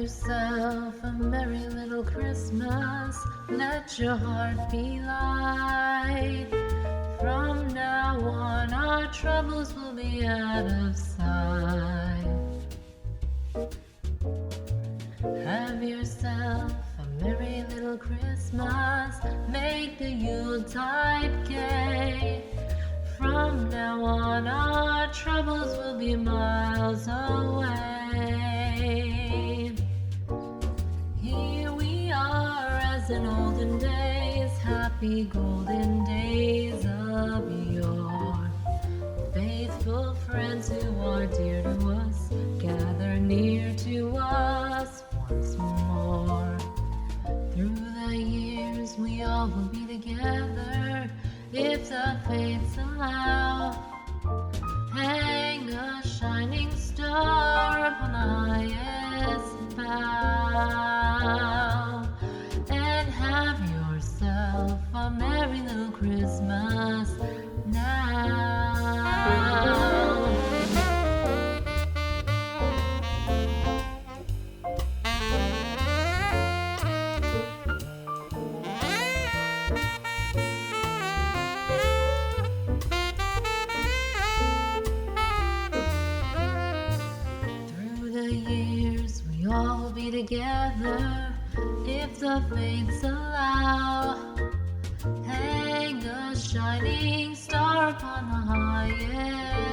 yourself a merry little Christmas. Let your heart be light. From now on, our troubles will be out of sight. Have yourself a merry little Christmas. Make the Yuletide gay. From now on, our troubles will be miles away. Here we are as in olden days, happy golden days of yore. Faithful friends who are dear to us, gather near to us once more. Through the years we all will be together, if the fates allow. Hang a shining star upon the highest bough, and have yourself a merry little Christmas now. All will be together if the fates allow. Hang a shining star upon the highest